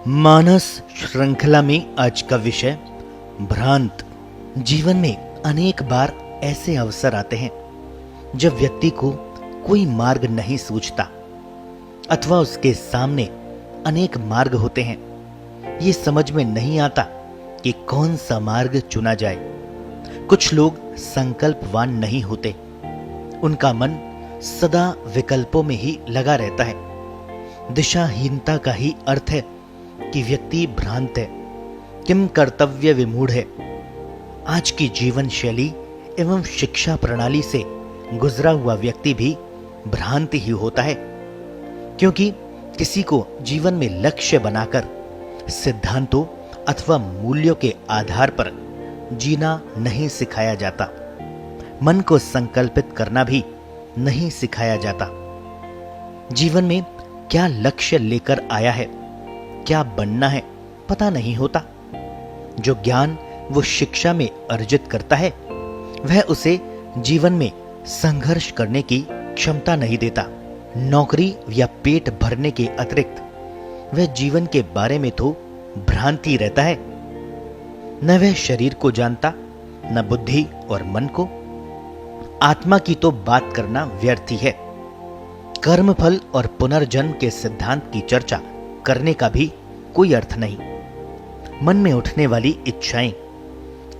मानस श्रृंखला में आज का विषय भ्रांत। जीवन में अनेक बार ऐसे अवसर आते हैं जब व्यक्ति को कोई मार्ग नहीं सूझता अथवा उसके सामने अनेक मार्ग होते हैं। ये समझ में नहीं आता कि कौन सा मार्ग चुना जाए। कुछ लोग संकल्पवान नहीं होते, उनका मन सदा विकल्पों में ही लगा रहता है। दिशाहीनता का ही अर्थ है कि व्यक्ति भ्रांत है, किम कर्तव्य विमूढ़ है। आज की जीवन शैली एवं शिक्षा प्रणाली से गुजरा हुआ व्यक्ति भी भ्रांत ही होता है, क्योंकि किसी को जीवन में लक्ष्य बनाकर सिद्धांतों अथवा मूल्यों के आधार पर जीना नहीं सिखाया जाता। मन को संकल्पित करना भी नहीं सिखाया जाता। जीवन में क्या लक्ष्य लेकर आया है, क्या बनना है, पता नहीं होता। जो ज्ञान वो शिक्षा में अर्जित करता है वह उसे जीवन में संघर्ष करने की क्षमता नहीं देता। नौकरी या पेट भरने के अतिरिक्त वह जीवन के बारे में तो भ्रांति रहता है। न वह शरीर को जानता, न बुद्धि और मन को। आत्मा की तो बात करना व्यर्थ ही है। कर्मफल और पुनर्जन्म के सिद्धांत की चर्चा करने का भी कोई अर्थ नहीं। मन में उठने वाली इच्छाएं,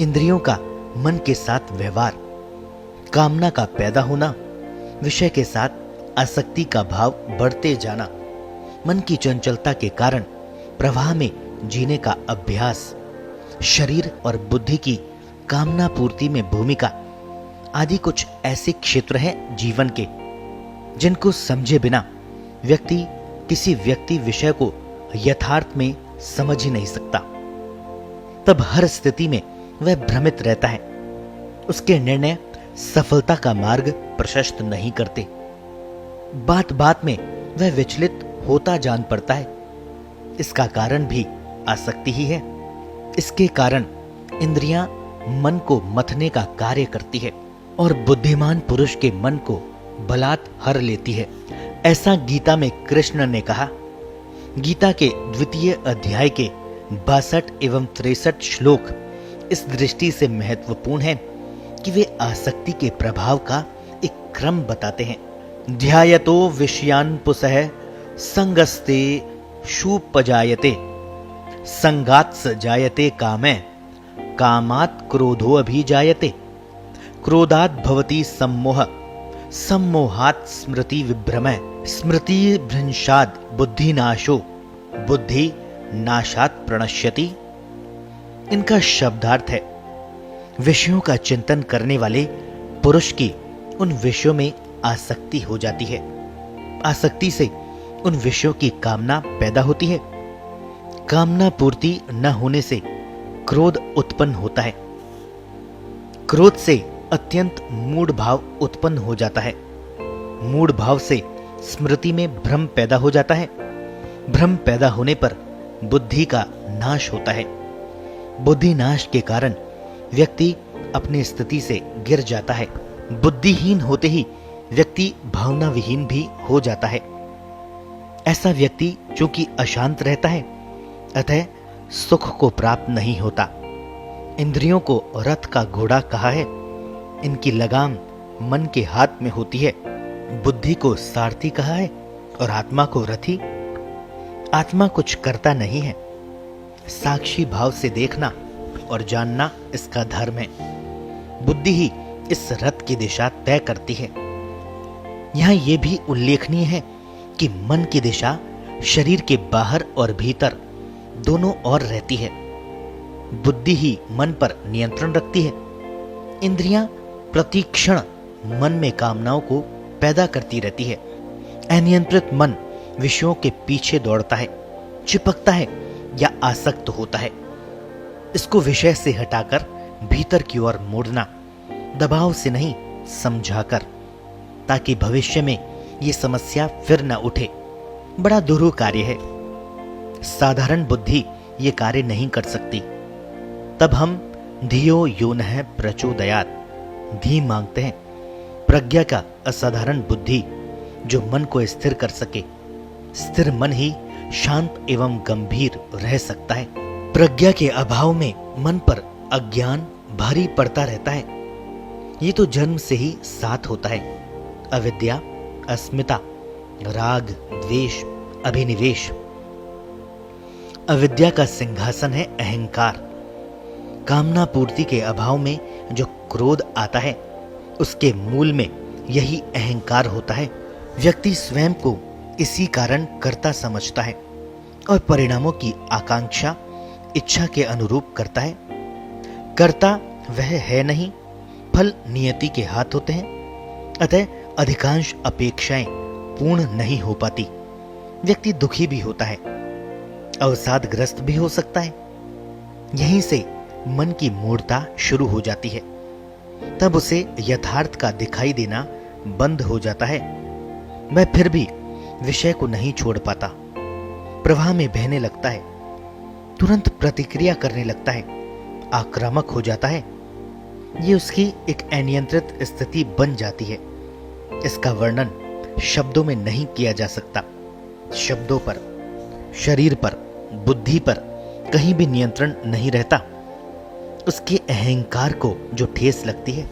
इंद्रियों का मन के साथ व्यवहार, कामना का पैदा होना, विषय के साथ आसक्ति का भाव बढ़ते जाना, मन की चंचलता के कारण प्रवाह में जीने का अभ्यास, शरीर और बुद्धि की कामना पूर्ति में भूमिका आदि कुछ ऐसे क्षेत्र हैं जीवन के जिनको समझे बिना व्यक्ति किसी व्यक्ति विषय को यथार्थ में समझ ही नहीं सकता। तब हर स्थिति में वह भ्रमित रहता है। उसके निर्णय सफलता का मार्ग प्रशस्त नहीं करते। बात बात में वह विचलित होता जान पड़ता है। इसका कारण भी आसक्ति ही है। इसके कारण इंद्रियां मन को मथने का कार्य करती है और बुद्धिमान पुरुष के मन को बलात् हर लेती है। ऐसा गीता में कृष्ण ने कहा। गीता के द्वितीय अध्याय के 62 एवं 63 श्लोक इस दृष्टि से महत्वपूर्ण हैं कि वे आसक्ति के प्रभाव का एक क्रम बताते हैं। ध्यायतो विषयान् पुंसः संगस्ते शूपजायते, संगात्स जायते कामे, कामात् क्रोधो अभिजायते, क्रोधात् भवति सम्मोह, सम्मोहात् स्मृति विभ्रमः, स्मृति भ्रंशात् बुद्धिनाशो, बुद्धि नाशात् प्रणश्यति। इनका शब्दार्थ है, विषयों का चिंतन करने वाले पुरुष की उन विषयों में आसक्ति हो जाती है। आसक्ति से उन विषयों की कामना पैदा होती है। कामना पूर्ति न होने से क्रोध उत्पन्न होता है। क्रोध से अत्यंत मूढ़ भाव उत्पन्न हो जाता है। मूढ़ भाव से स्मृति में भ्रम पैदा हो जाता है। भ्रम पैदा होने पर बुद्धि का नाश होता है। बुद्धि नाश के कारण व्यक्ति अपनी स्थिति से गिर जाता है। बुद्धिहीन होते ही व्यक्ति भावना विहीन भी हो जाता है। ऐसा व्यक्ति चूंकि अशांत रहता है, अतः सुख को प्राप्त नहीं होता। इंद्रियों को रथ का घोड़ा कहा है। इनकी लगाम मन के हाथ में होती है। बुद्धि को सारथी कहा है और आत्मा को रथी। आत्मा कुछ करता नहीं है। साक्षी भाव से देखना और जानना इसका धर्म है। बुद्धि ही इस रथ की दिशा तय करती है। यहां यह भी उल्लेखनीय है कि मन की दिशा शरीर के बाहर और भीतर दोनों ओर रहती है। बुद्धि ही मन पर नियंत्रण रखती है। इंद्रियां प्रतिक्षण मन में कामनाओं को पैदा करती रहती है। अनियंत्रित मन विषयों के पीछे दौड़ता है, चिपकता है या आसक्त होता है। इसको विषय से हटाकर भीतर की ओर मोड़ना, दबाव से नहीं समझाकर, ताकि भविष्य में ये समस्या फिर न उठे, बड़ा दुरूह कार्य है। साधारण बुद्धि ये कार्य नहीं कर सकती। तब हम धियो यो नः प्रचोदयात् धी मांगते हैं। प्रज्ञा का असाधारण बुद्धि जो मन को स्थिर कर सके। स्थिर मन ही शांत एवं गंभीर रह सकता है। प्रज्ञा के अभाव में मन पर अज्ञान भारी पड़ता रहता है। ये तो जन्म से ही साथ होता है। अविद्या, अस्मिता, राग, द्वेष, अभिनिवेश। अविद्या का सिंहासन है अहंकार। कामना पूर्ति के अभाव में जो क्रोध आता है, उसके मूल में यही अहंकार होता है। व्यक्ति स्वयं को इसी कारण कर्ता समझता है और परिणामों की आकांक्षा इच्छा के अनुरूप करता है। कर्ता वह है नहीं, फल नियति के हाथ होते हैं। अतः अधिकांश अपेक्षाएं पूर्ण नहीं हो पाती। व्यक्ति दुखी भी होता है, अवसादग्रस्त भी हो सकता है। यहीं से मन की मूढ़ता शुरू हो जाती है। तब उसे यथार्थ का दिखाई देना बंद हो जाता है। वह फिर भी विषय को नहीं छोड़ पाता, प्रवाह में बहने लगता है, तुरंत प्रतिक्रिया करने लगता है, आक्रामक हो जाता है। ये उसकी एक अनियंत्रित स्थिति बन जाती है। इसका वर्णन शब्दों में नहीं किया जा सकता। शब्दों पर, शरीर पर, बुद्धि पर कहीं भी नियंत्रण नहीं रहता। उसके अहंकार को जो ठेस लगती है,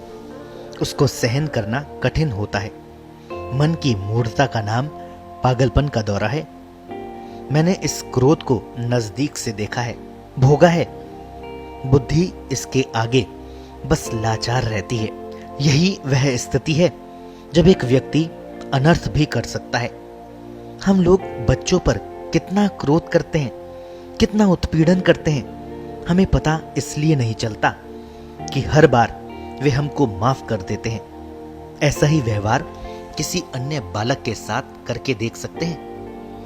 उसको सहन करना कठिन होता है। मन की मूढ़ता का नाम पागलपन का दौरा है। मैंने इस क्रोध को नजदीक से देखा है, भोगा है। बुद्धि इसके आगे बस लाचार रहती है। यही वह स्थिति है जब एक व्यक्ति अनर्थ भी कर सकता है। हम लोग बच्चों पर कितना क्रोध करते हैं, कितना उत्पीड़न करते हैं, हमें पता इसलिए नहीं चलता कि हर बार वे हमको माफ कर देते हैं। ऐसा ही व्यवहार किसी अन्य बालक के साथ करके देख सकते हैं,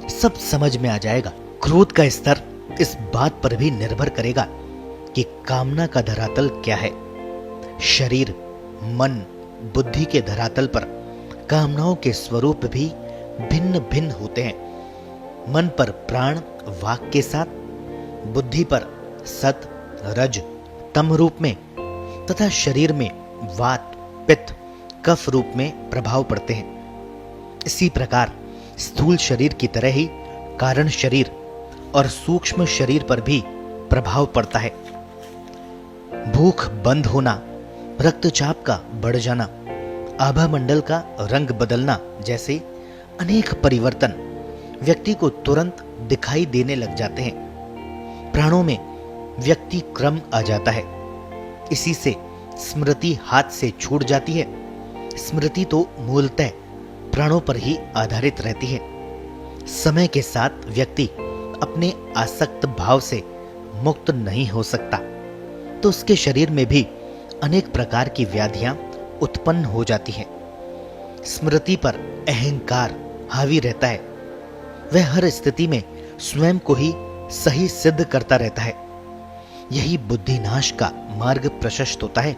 सब समझ में आ जाएगा। क्रोध का स्तर इस बात पर भी निर्भर करेगा कि कामना का धरातल क्या है। शरीर, मन, बुद्धि के धरातल पर कामनाओं के स्वरूप भी भिन्न भिन्न होते हैं। मन पर प्राण वाक के साथ, बुद्धि पर सत, रज, तम रूप में तथा शरीर में वात, पित्त, कफ रूप में प्रभाव पड़ते हैं। इसी प्रकार स्थूल शरीर की तरह ही कारण शरीर और सूक्ष्म शरीर पर भी प्रभाव पड़ता है। भूख बंद होना, रक्तचाप का बढ़ जाना, आभा मंडल का रंग बदलना जैसे अनेक परिवर्तन व्यक्ति को तुरंत दिखाई देने लग जाते हैं। प्राणों में व्यक्ति क्रम आ जाता है। इसी से स्मृति हाथ से छूट जाती है। स्मृति तो मूलतः प्राणों पर ही आधारित रहती है। समय के साथ व्यक्ति अपने आसक्त भाव से मुक्त नहीं हो सकता, तो उसके शरीर में भी अनेक प्रकार की व्याधियां उत्पन्न हो जाती हैं। स्मृति पर अहंकार हावी रहता है। वह हर स्थिति में स्वयं को ही सही सिद्ध करता रहता है। यही बुद्धिनाश का मार्ग प्रशस्त होता है।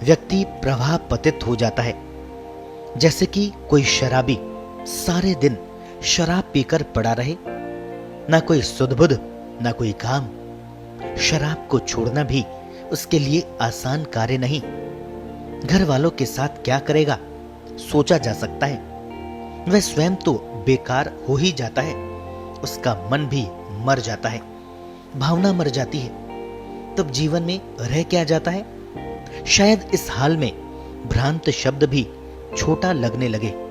व्यक्ति प्रवाह पतित हो जाता है। जैसे कि कोई शराबी सारे दिन शराब पीकर पड़ा रहे, ना कोई सुध-बुध, ना कोई काम। शराब को छोड़ना भी उसके लिए आसान कार्य नहीं। घर वालों के साथ क्या करेगा सोचा जा सकता है। वह स्वयं तो बेकार हो ही जाता है, उसका मन भी मर जाता है, भावना मर जाती है। तब जीवन में रह क्या जाता है? शायद इस हाल में भ्रांत शब्द भी छोटा लगने लगे।